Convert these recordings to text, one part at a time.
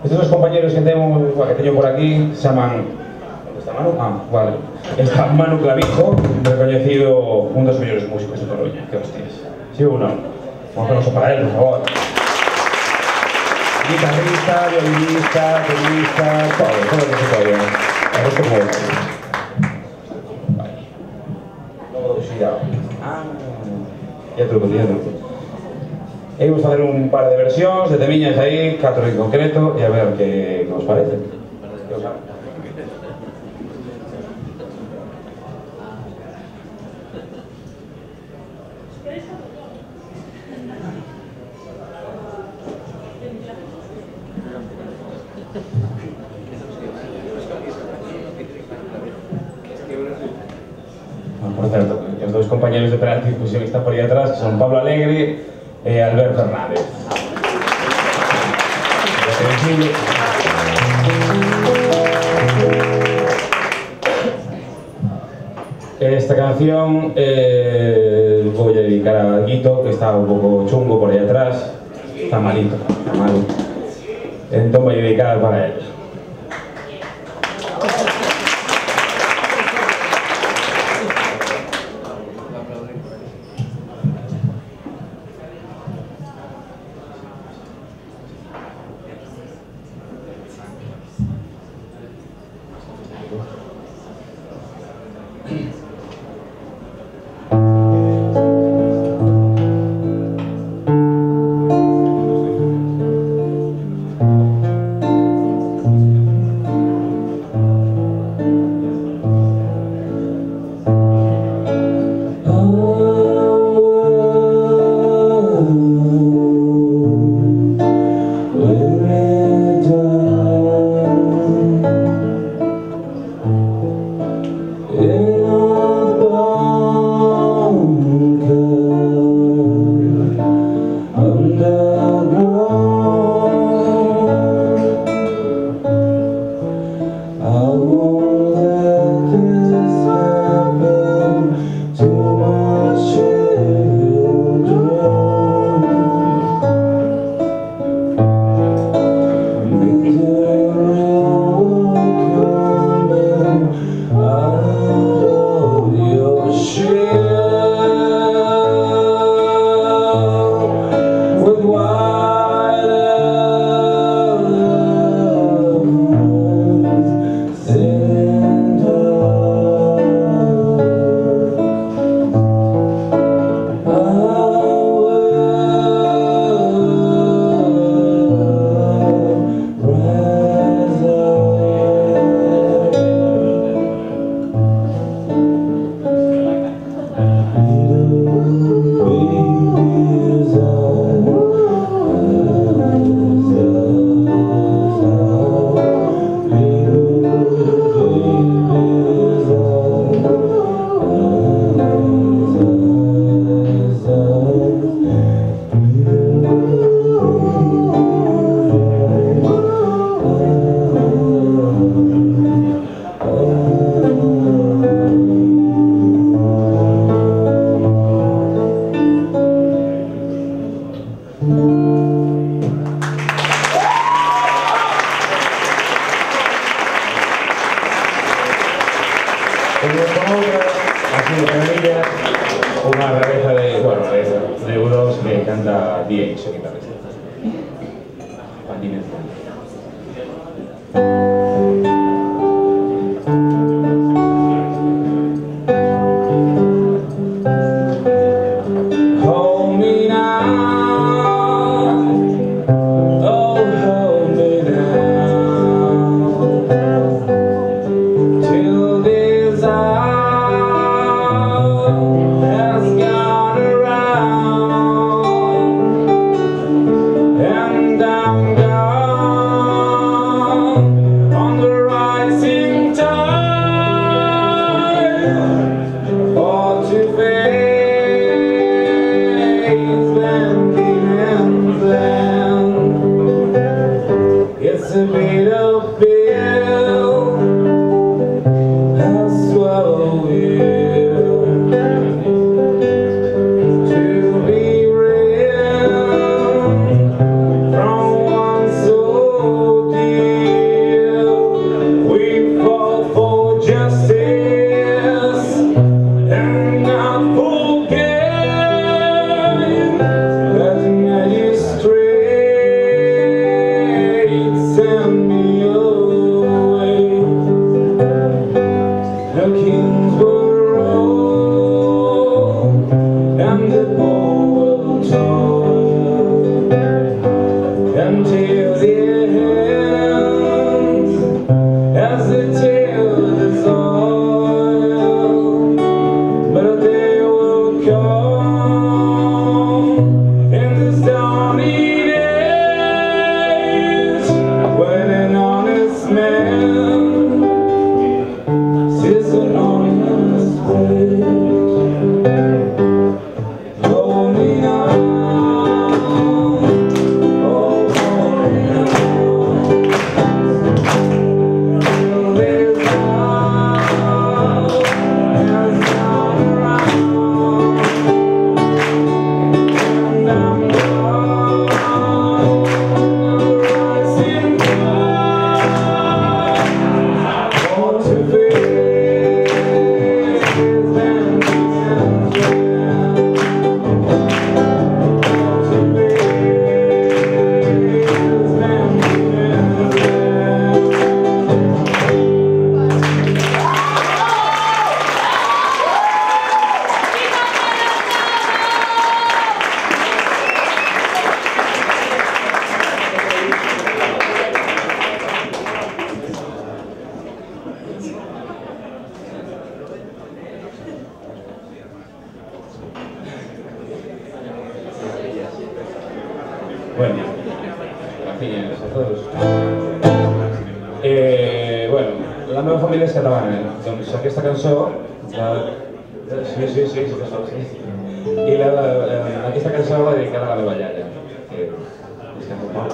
Estos dos compañeros que teño por aquí se llaman... ¿Dónde está Manu? Ah, vale. Está Manu Clavijo, reconocido un dos mellores músicos de Coruña. Qué hostias. ¿Sí o no? Un aplauso para él, por favor. Guitarrista, violinista, tenista, todo lo que se puede. A ver cómo... Vale. Luego cuidado. Ah, ya truco. E vamos a facer un par de versións de temiñas aí, 4 en concreto, e a ver que nos parece. Que os sabe. Por certo, os dous compañeros de percusión que están por aí atrás, que son Pablo Alegre e Albert Fernández. Esta canción voy a dedicar a Guito, que está un pouco chungo por aí atrás. Está malito, está malo. Entón voy a dedicar para él. Una rareza de euros que canta DH, guitarrista. Patines. From one soul until the end, as the tale dissolves. But a day will come in this dawning age, when an honest man sees an honest page. Hold me now. Bueno, gràcies a tots. Bueno, la meva família és catalana, doncs aquesta cançó... Sí, que sol, sí. I aquesta cançó va dedicada a la meva iaia, que és que no pot.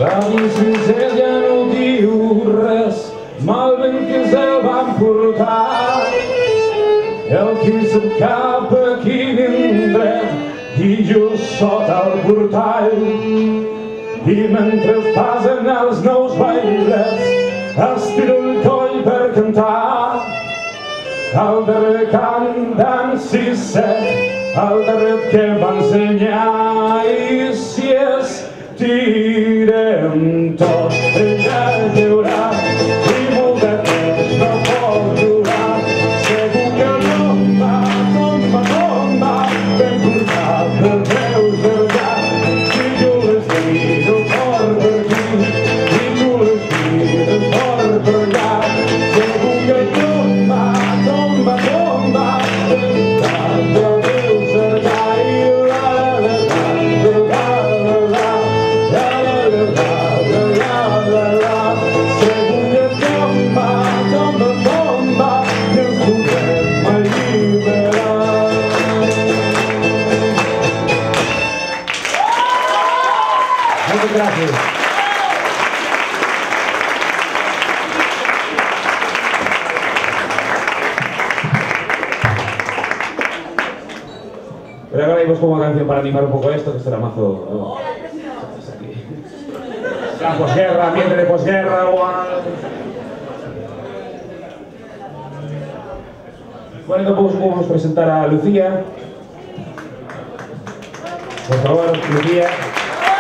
L'avi sincer ja no diu res, malament que se'l van portar. El qui sap cap a quin indret i just sota el portall. I mentre es passen els nous bailets, estira el coll per cantar. Al darrer cant d'en Sisset altra red que va ensenyar i si estirem tot ella lliurà i molt de temps no pot durar. Segur que no va tomba ben portat del teu cercar i jo les miro fort per aquí i tu les mires fort per allà. Segur que no va tomba ben portat del teu cercar i la la la la la la la la la la. Segur que tomba i ens podrem alliberar. Moltes gràcies. Pero ahora pues como canción para animar un poco esto, que esto era mazo. ¿No? La posguerra, ambiente de posguerra, Bueno, entonces podemos presentar a Lucía. Por favor, Lucía,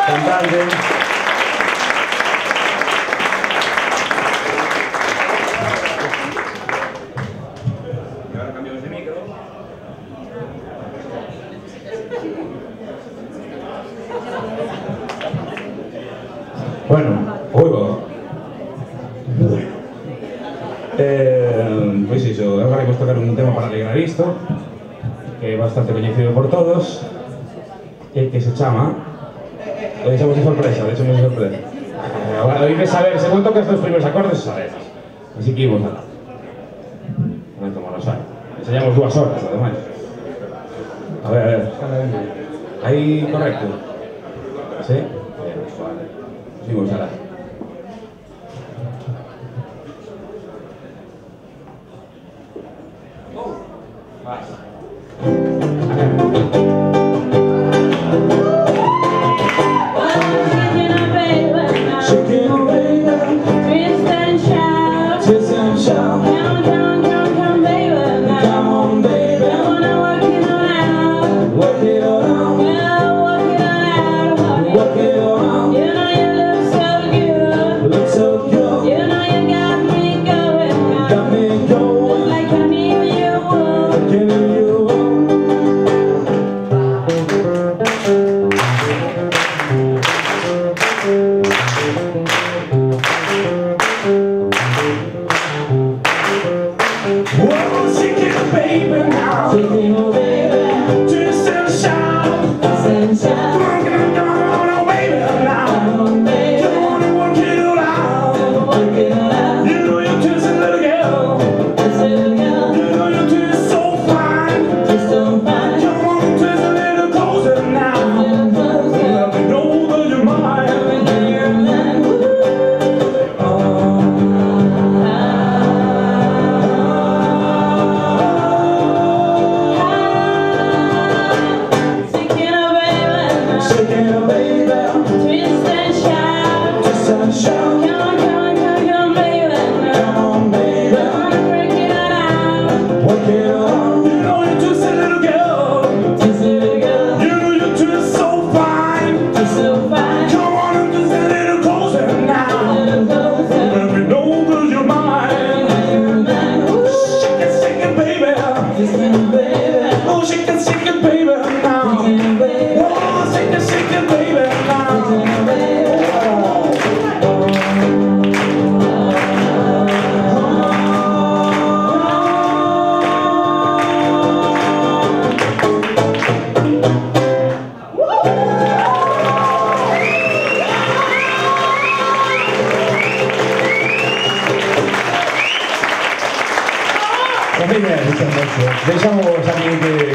cantante. Y ahora cambiamos de micro. Bueno, pues eso, ahora vamos a tocar un tema para alegrar esto, que es bastante conocido por todos, que se llama, lo echamos de sorpresa, Ahora hoy de saber, según tocas los primeros acordes, sabemos, así que íbamos a dar. No como lo sabe, enseñamos 2 horas además. A ver, ahí correcto, ¿sí? Bien, vale, seguimos a dar. Deixamos aquí que